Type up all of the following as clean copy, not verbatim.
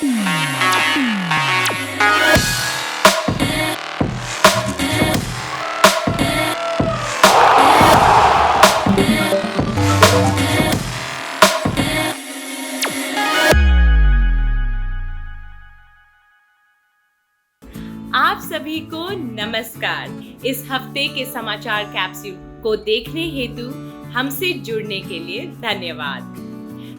आप सभी को नमस्कार। इस हफ्ते के समाचार कैप्सूल को देखने हेतु हमसे जुड़ने के लिए धन्यवाद।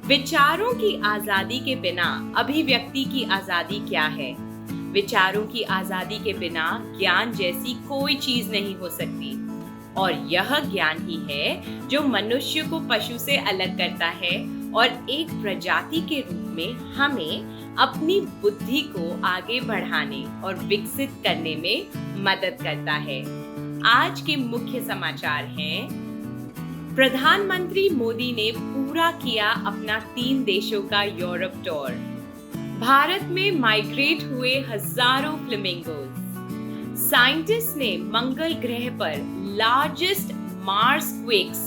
विचारों की आजादी के बिना अभिव्यक्ति की आजादी क्या है? विचारों की आजादी के बिना ज्ञान जैसी कोई चीज नहीं हो सकती, और यह ज्ञान ही है जो मनुष्य को पशु से अलग करता है और एक प्रजाति के रूप में हमें अपनी बुद्धि को आगे बढ़ाने और विकसित करने में मदद करता है। आज के मुख्य समाचार हैं: प्रधानमंत्री मोदी ने पूरा किया अपना 3 देशों का यूरोप टूर। भारत में माइग्रेट हुए हजारों फ्लेमिंगोज। साइंटिस्ट ने मंगल ग्रह पर लार्जेस्ट मार्स क्वेक्स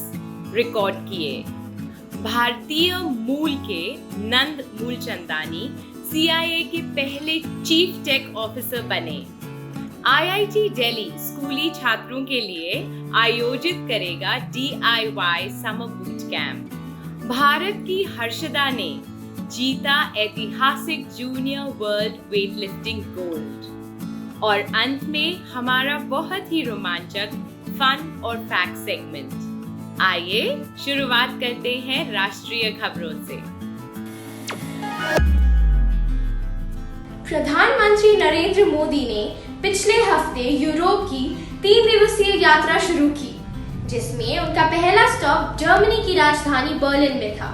रिकॉर्ड किए। भारतीय मूल के नंद मूलचंदानी CIA के पहले चीफ टेक ऑफिसर बने। IIT दिल्ली स्कूली छात्रों के लिए आयोजित करेगा DIY summer boot camp. Bharat की हर्षदा ने जीता ऐतिहासिक जूनियर वर्ल्ड वेटलिफ्टिंग गोल्ड। और अंत में हमारा बहुत ही रोमांचक फन और फैक्ट सेगमेंट। आइए शुरुआत करते हैं राष्ट्रीय खबरों से। प्रधानमंत्री नरेंद्र मोदी ने पिछले हफ्ते यूरोप की 3 दिवसीय यात्रा शुरू की, जिसमें उनका पहला स्टॉप जर्मनी की राजधानी बर्लिन में था।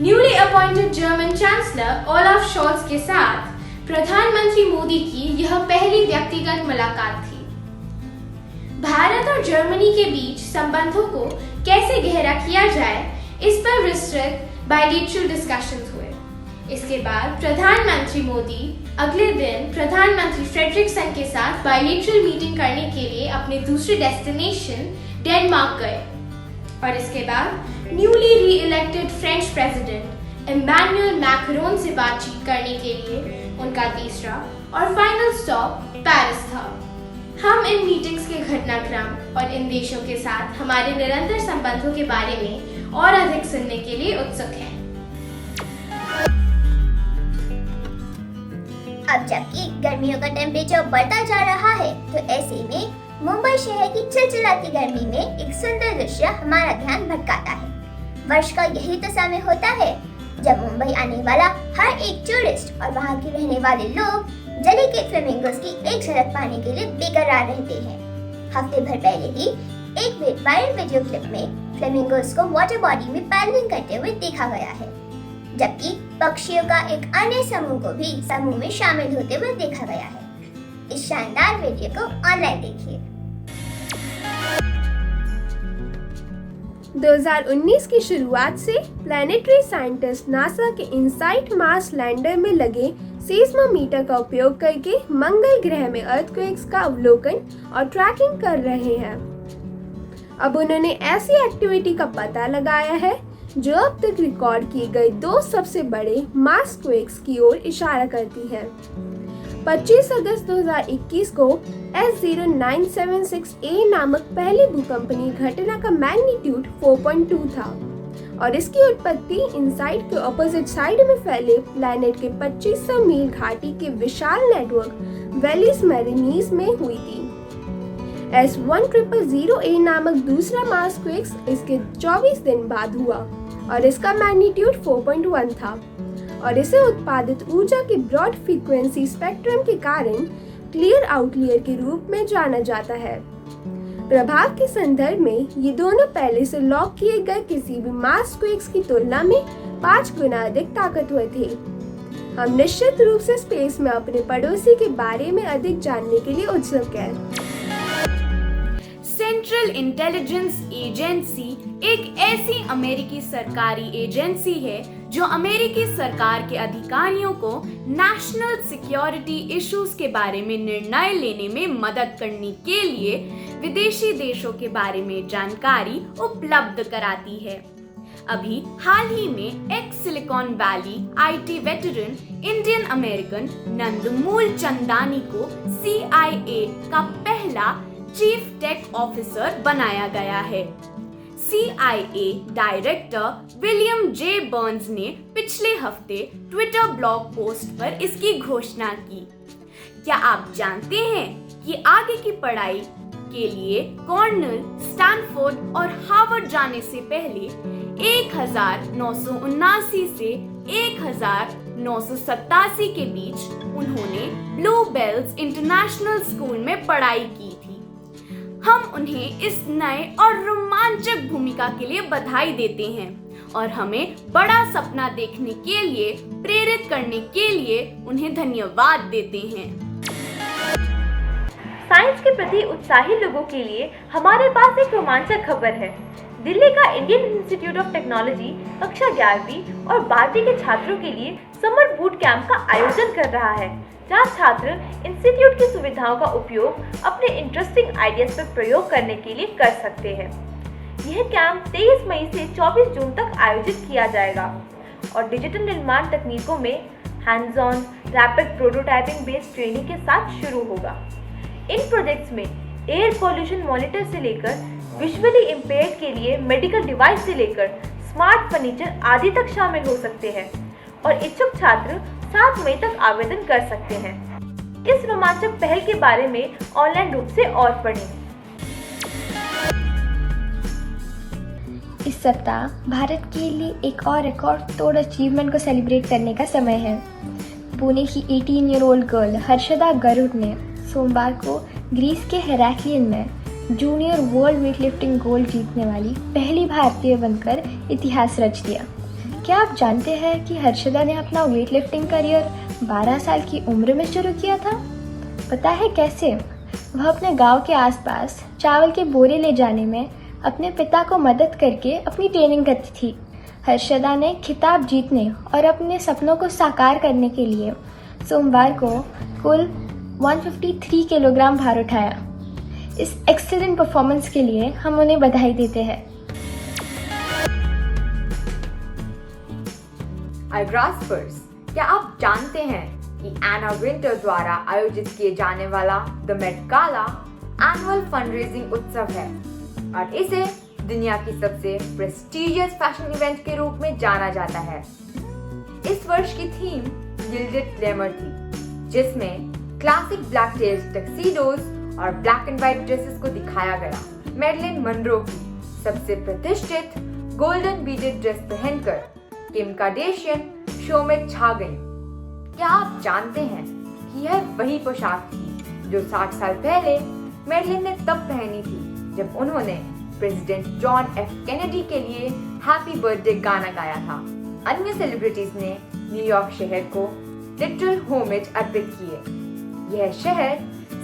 Newly appointed German chancellor Olaf Scholz के साथ प्रधानमंत्री मोदी की यह पहली व्यक्तिगत मुलाकात थी। भारत और जर्मनी के बीच संबंधों को कैसे गहरा किया जाए, इस पर विस्तृत बायलैटरल डिस्कशंस हुए। इसके बाद प्रधानमंत्री मोदी अगले दिन प्रधानमंत्री फ्रेडरिक्सन के साथ बायलैटरल मीटिंग करने के लिए अपने दूसरे डेस्टिनेशन डेनमार्क गए, और इसके बाद newly reelected French president Emmanuel Macron से बातचीत करने के लिए उनका तीसरा और फाइनल स्टॉप पेरिस था। हम इन मीटिंग्स के घटनाक्रम और इन देशों के साथ हमारे निरंतर संबंधों के बारे में और अधिक सुनने के लिए उत्सुक हैं। अब जबकि गर्मियों का टेम्परेचर बढ़ता जा रहा है, तो ऐसे में मुंबई शहर की चिलचिलाती गर्मी में एक सुंदर दृश्य हमारा ध्यान भटकाता है। वर्ष का यही तो समय होता है जब मुंबई आने वाला हर एक टूरिस्ट और वहाँ के रहने वाले लोग जली के फ्लेमिंगोज की एक झलक पाने के लिए बेकरार रहते हैं। हफ्ते भर पहले ही एक वायरल वीडियो क्लिप में फ्लेमिंगोज को वाटर बॉडी में पैडलिंग करते हुए देखा गया है, जबकि पक्षियों का एक अन्य समूह को भी समूह में शामिल होते हुए देखा गया है। इस शानदार वीडियो को ऑनलाइन देखिए। 2019 की शुरुआत से प्लैनेटरी साइंटिस्ट नासा के इनसाइट मार्स लैंडर में लगे सीस्मोमीटर का उपयोग करके मंगल ग्रह में अर्थक्वेक्स का अवलोकन और ट्रैकिंग कर रहे हैं। अब उन्होंने ऐसी एक्टिविटी का पता लगाया है जो अब तक रिकॉर्ड किए गए 2 सबसे बड़े मास क्वेक्स की ओर इशारा करती है। 25 अगस्त 2021 को S0976A नामक पहली भूकंपीय घटना का मैग्नीट्यूड 4.2 था, और इसकी उत्पत्ति इनसाइट के ऑपोजिट साइड में फैले प्लैनेट के 2500 मील घाटी के विशाल नेटवर्क वेलिस मैरिनीज में हुई थी। S1000A नामक दूसरा मास क्वेक्स इसके 24 दिन बाद हुआ, और इसका मैग्नीट्यूड 4.1 था, और इसे उत्पादित ऊर्जा के ब्रॉड फ्रीक्वेंसी स्पेक्ट्रम के कारण क्लियर आउटलियर के रूप में जाना जाता है। प्रभाव के संदर्भ में ये दोनों पहले से लॉग किए गए किसी भी मास क्वेक्स की तुलना में 5 गुना अधिक ताकतवर थे। हम निश्चित रूप से स्पेस में अपने पड़ोसी के बारे में अधिक जानने के लिए उत्सुक हैं। सेंट्रल इंटेलिजेंस एजेंसी एक ऐसी अमेरिकी सरकारी एजेंसी है जो अमेरिकी सरकार के अधिकारियों को नेशनल सिक्योरिटी इश्यूज के बारे में निर्णय लेने में मदद करने के लिए विदेशी देशों के बारे में जानकारी उपलब्ध कराती है। अभी हाल ही में ex Silicon Valley IT veteran Indian American Nandmul Chandani को CIA का पहला चीफ टेक ऑफिसर बनाया गया है। CIA director William J Burns ने पिछले हफ्ते ट्विटर ब्लॉग पोस्ट पर इसकी घोषणा की। क्या आप जानते हैं कि आगे की पढ़ाई के लिए कॉर्नेल, स्टैनफोर्ड और हार्वर्ड जाने से पहले 1979 से 1987 के बीच उन्होंने ब्लू बेल्स इंटरनेशनल स्कूल में पढ़ाई की थी। हम उन्हें इस नए और रोमांचक भूमिका के लिए बधाई देते हैं और हमें बड़ा सपना देखने के लिए प्रेरित करने के लिए उन्हें धन्यवाद देते हैं। साइंस के प्रति उत्साही लोगों के लिए हमारे पास एक रोमांचक खबर है। दिल्ली का इंडियन इंस्टीट्यूट ऑफ टेक्नोलॉजी कक्षा 11वीं और 12वीं के छात्रों के लिए समर बूट कैंप का आयोजन कर रहा है, जहां छात्र इंस्टीट्यूट की सुविधाओं का उपयोग अपने इंटरेस्टिंग आइडियाज पर प्रयोग करने के लिए कर सकते हैं। यह कैंप 23 मई से 24 जून तक आयोजित किया जाएगा और डिजिटल निर्माण तकनीकों में hands on rapid prototyping based training के साथ शुरू होगा। इन प्रोजेक्ट्स में एयर पॉल्यूशन मॉनिटर से लेकर विजुअली इम्पेयर्ड के लिए मेडिकल डिवाइस से लेकर स्मार्ट फर्नीचर आदि तक शामिल हो सकते हैं और इच्छुक छात्र 7 मई तक आवेदन कर सकते हैं। इस रोमांचक पहल के बारे में ऑनलाइन रूप से और पढ़ें। इस सप्ताह भारत के लिए एक और रिकॉर्ड तोड़ अचीवमेंट को सेलिब्रेट करने का समय है। पुणे की 18 year old girl Harshada Garud ने सोमवार को ग्रीस के हेराक्लियन में जूनियर वर्ल्ड वेटलिफ्टिंग गोल्ड जीतने वाली पहली भारतीय बनकर इतिहास रच दिया। क्या आप जानते हैं कि हर्षदा ने अपना वेटलिफ्टिंग करियर 12 साल की उम्र में शुरू किया था? पता है कैसे? वह अपने गांव के आसपास चावल के बोरे ले जाने में अपने पिता को मदद करके अपनी ट्रेनिंग करती थी। हर्षदा ने खिताब जीतने और अपने सपनों को साकार करने के लिए सोमवार को कुल 153 किलोग्राम भार उठाया। इस एक्सीलेंट परफॉर्मेंस के लिए हम उन्हें बधाई देते हैं। आइग्रास्पर्स, क्या आप जानते हैं कि एना विंटर द्वारा आयोजित किए जाने वाला the Met Gala annual fundraising उत्सव है और इसे दुनिया की सबसे प्रेस्टिजियस फैशन इवेंट के रूप में जाना जाता है। इस वर्ष की थीम गिल्डेड ग्लैमर थी, जिसमें क्लासिक ब्लैक टेल्स टक्सीडोज और ब्लैक एंड व्हाइट ड्रेसेस को दिखाया गया। मैरिलिन मनरो की सबसे प्रतिष्ठित गोल्डन बीडेड ड्रेस पहनकर किम कार्दाशियन शो में छा गई। क्या आप जानते हैं कि यह वही पोशाक थी जो 60 साल पहले मैरिलिन ने तब पहनी थी जब उन्होंने प्रेसिडेंट जॉन एफ कैनेडी के लिए हैप्पी बर्थडे गाना गाया था। अन्य सेलिब्रिटीज ने न्यूयॉर्क शहर को लिटरल होमेज अर्पित किए। यह शहर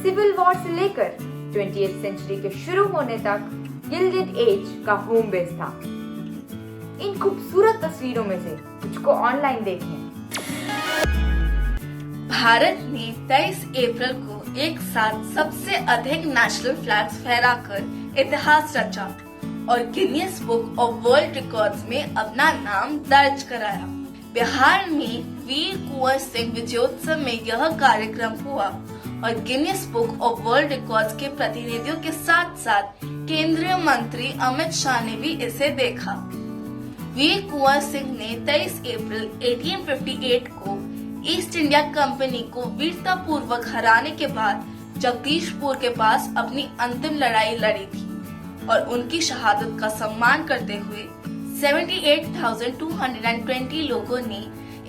सिविल वॉर से लेकर 20th सेंचुरी के शुरू होने तक गिल्डेड एज का होम बेस था। इन खूबसूरत तस्वीरों में से कुछ को ऑनलाइन देखें। भारत ने 23 अप्रैल को एक साथ सबसे अधिक नेशनल फ्लैग्स फहराकर इतिहास रचा और Guinness book of world records में अपना नाम दर्ज कराया। बिहार में वीर कुंवर सिंह विजयोत्सव में यह कार्यक्रम हुआ और Guinness book of world records के प्रतिनिधियों के साथ साथ केंद्रीय मंत्री अमित शाह ने भी इसे देखा। वीर कुंवर सिंह ने 23 अप्रैल 1858 को ईस्ट इंडिया कंपनी को वीरता पूर्वक हराने के बाद जगदीशपुर के पास अपनी अंतिम लड़ाई लड़ी थी और उनकी शहादत का सम्मान करते हुए 78,220 लोगों ने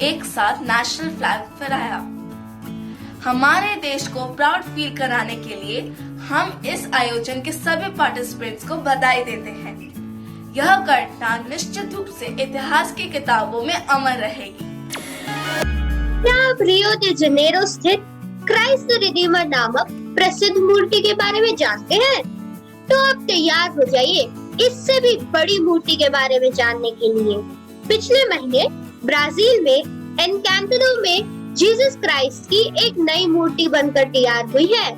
एक साथ नेशनल फ्लैग फहराया। हमारे देश को प्राउड फील कराने के लिए हम इस आयोजन के सभी पार्टिसिपेंट्स को बधाई देते हैं। यह घटना निश्चित रूप से इतिहास की किताबों में अमर रहेगी। क्या आप रियो दे जनेरो स्थित क्राइस्ट रिडीमर नामक प्रसिद्ध मूर्ति के बारे में जानते हैं? तो आप तैयार हो जाइए इससे भी बड़ी मूर्ति के बारे में जानने के लिए। पिछले महीने ब्राजील में एनकैंटोडो में जीसस क्राइस्ट की एक नई मूर्ति बनकर तैयार हुई है,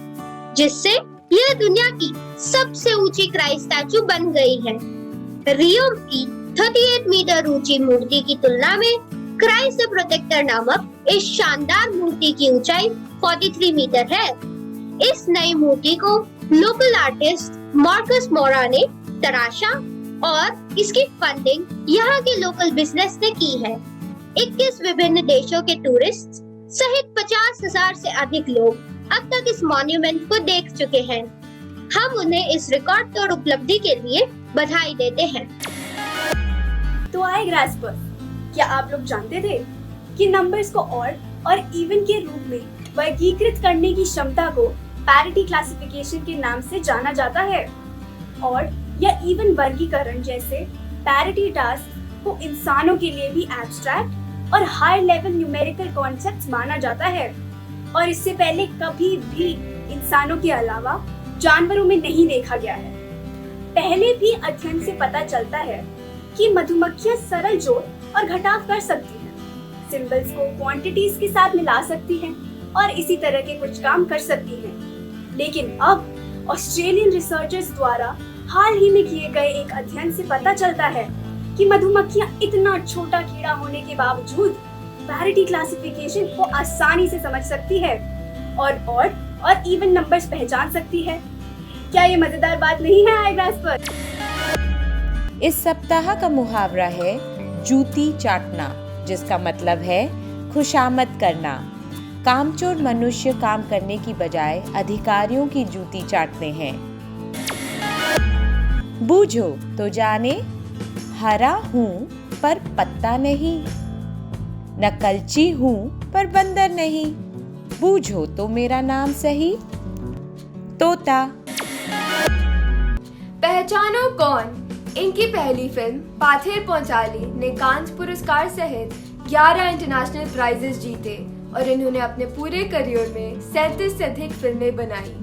जिससे यह दुनिया की सबसे ऊंची क्राइस्ट स्टैचू बन गई है। रियो की 38 मीटर ऊंची मूर्ति की तुलना में क्राइस्ट द प्रोटेक्टर नामक इस शानदार मूर्ति की ऊंचाई 43 मीटर है। इस नई मूर्ति को लोकल आर्टिस्ट मार्कस मोरा ने तराशा और इसकी फंडिंग यहाँ के लोकल बिजनेस ने की है। 21 विभिन्न देशों के टूरिस्ट सहित 50,000 से अधिक लोग अब तक इस मॉन्यूमेंट को देख चुके हैं। हम उन्हें इस रिकॉर्ड तोड़ उपलब्धि के लिए बधाई देते हैं। तो आए ग्रास्पर्स, क्या आप लोग जानते थे कि नंबर्स को ऑड और इवन के रूप में वर्गीकृत करने की क्षमता को पैरिटी क्लासिफिकेशन के नाम से जाना जाता है। ऑड या इवन वर्गीकरण जैसे पैरिटी टास्क को इंसानों के लिए भी एब्स्ट्रैक्ट और हाई लेवल न्यूमेरिकल कॉन्सेप्ट्स माना जाता है और इससे पहले कभी भी इंसानों के अलावा जानवरों में नहीं देखा गया है। पहले भी अध्ययन से पता चलता है कि मधुमक्खियां सरल जोड़ और घटाव कर सकती हैं, सिंबल्स को क्वांटिटीज के साथ मिला सकती हैं और इसी तरह के कुछ काम कर सकती हैं। लेकिन अब ऑस्ट्रेलियन रिसर्चर्स द्वारा हाल ही में किए गए एक अध्ययन से पता चलता है कि मधुमक्खियां इतना छोटा कीड़ा होने के बावजूद पैरिटी क्लासिफिकेशन को आसानी से समझ सकती है और ऑड और इवन नंबर्स पहचान सकती है। क्या ये मजेदार बात नहीं है आईग्रास पर? इस सप्ताह का मुहावरा है जूती चाटना, जिसका मतलब है खुशामद करना। कामचोर मनुष्य काम करने की बजाय अधिकारियों की जूती चाटते हैं। बूझो तो जाने, हरा हूँ पर पत्ता नहीं, नकलची हूँ पर बंदर नहीं, बूझो तो मेरा नाम सही, तोता। पहचानो कौन। इनकी पहली फिल्म पाथेर पंचाली ने कांस पुरस्कार सहित 11 इंटरनेशनल प्राइजेस जीते और इन्होंने अपने पूरे करियर में 37 से अधिक फिल्में बनाई।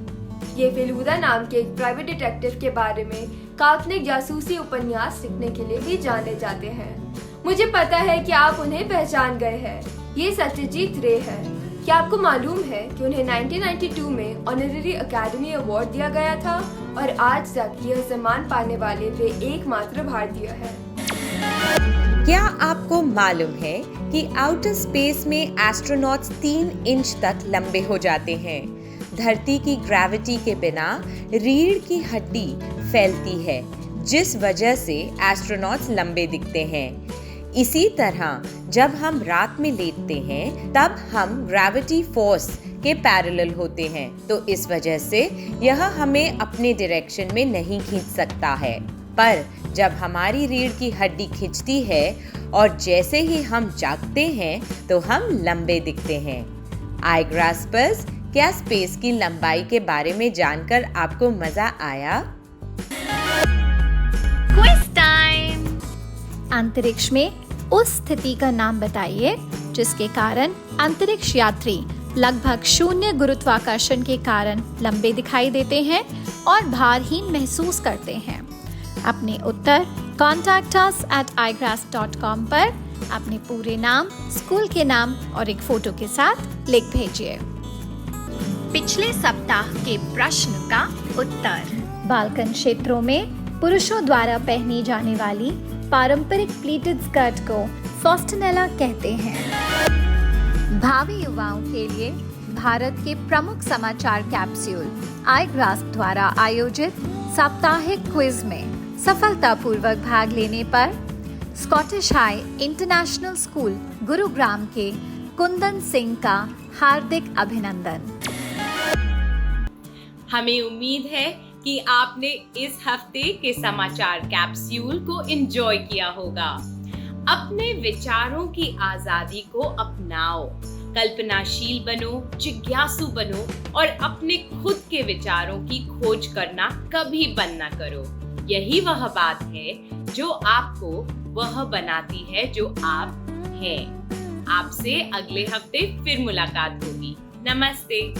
ये फेलूदा नाम के एक प्राइवेट डिटेक्टिव के बारे में काल्पनिक जासूसी उपन्यास लिखने के लिए भी जाने जाते हैं। मुझे पता है कि आप उन्हें पहचान गए हैं। ये सत्यजीत रे है। क्या आपको मालूम है कि उन्हें 1992 में ऑनररी अकेडमी अवार्ड दिया गया था और आज तक यह सम्मान पाने वाले वे एकमात्र भारतीय हैं। क्या आपको मालूम है कि आउटर स्पेस में एस्ट्रोनॉट्स 3 इंच तक लंबे हो जाते हैं? धरती की ग्रेविटी के बिना रीढ़ की हड्डी फैलती है, जिस वजह से एस्ट्रोनॉट्स लंबे दिखते हैं। इसी तरह जब हम रात में लेटते हैं तब हम ग्रेविटी फोर्स के पैरेलल होते हैं, तो इस वजह से यह हमें अपने डायरेक्शन में नहीं खींच सकता है। पर जब हमारी रीढ़ की हड्डी खिंचती है और जैसे ही हम जागते हैं तो हम लंबे दिखते हैं। आईग्रास्पर्स, क्या स्पेस की लंबाई के बारे में जानकर आपको मजा आया? Quiz time. अंतरिक्ष में उस स्थिति का नाम बताइए जिसके कारण अंतरिक्ष यात्री लगभग शून्य गुरुत्वाकर्षण के कारण लंबे दिखाई देते हैं और भारहीन महसूस करते हैं। अपने उत्तर contactus@igrass.com पर अपने पूरे नाम, स्कूल के नाम और एक फोटो के साथ लिख भेजिए। पिछले सप्ताह के प्रश्न का उत्तर। बाल्कन क्षेत्रों में पुरुषों द्वारा पहनी जाने वाली पारंपरिक प्लीटेड स्कर्ट को फॉस्टनेला कहते हैं। भावी युवाओं के लिए भारत के प्रमुख समाचार कैप्सूल आईग्रास द्वारा आयोजित साप्ताहिक क्विज में सफलतापूर्वक भाग लेने पर Scottish high international school Gurugram के कुंदन सिंह का हार्दिक अभिनंदन। हमें उम्मीद है कि आपने इस हफ्ते के समाचार कैप्सूल को एंजॉय किया होगा। अपने विचारों की आजादी को अपनाओ, कल्पनाशील बनो, जिज्ञासु बनो और अपने खुद के विचारों की खोज करना कभी बंद ना करो। यही वह बात है जो आपको वह बनाती है जो आप हैं। आपसे अगले हफ्ते फिर मुलाकात होगी। नमस्ते।